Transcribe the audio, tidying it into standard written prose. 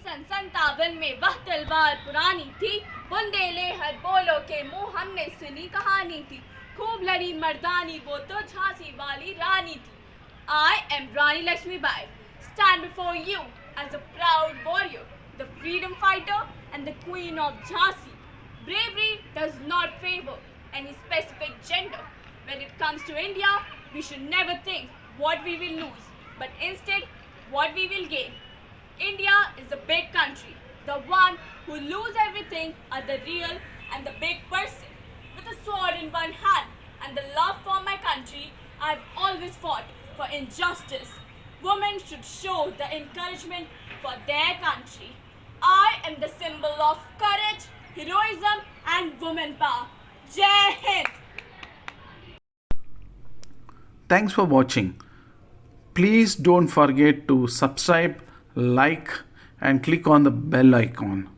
1957 में वह तलवार पुरानी थी, बुंदेले हर बोलो के मुंह हमने सुनी कहानी थी, खूब लड़ी मर्दानी वो तो झांसी वाली रानी थी. I am Rani Lakshmibai, stand before you as a proud warrior, the freedom fighter and the queen of Jhansi. Bravery does not favor any specific gender. When it comes to India, we should never think what we will lose, but instead what we will gain. India is a big country. The one who lose everything are the real and the big person. With a sword in one hand and the love for my country, I've always fought for injustice. Women should show the encouragement for their country. I am the symbol of courage, heroism and woman power. Jai Hind! Thanks for watching. Please don't forget to subscribe, like and click on the bell icon.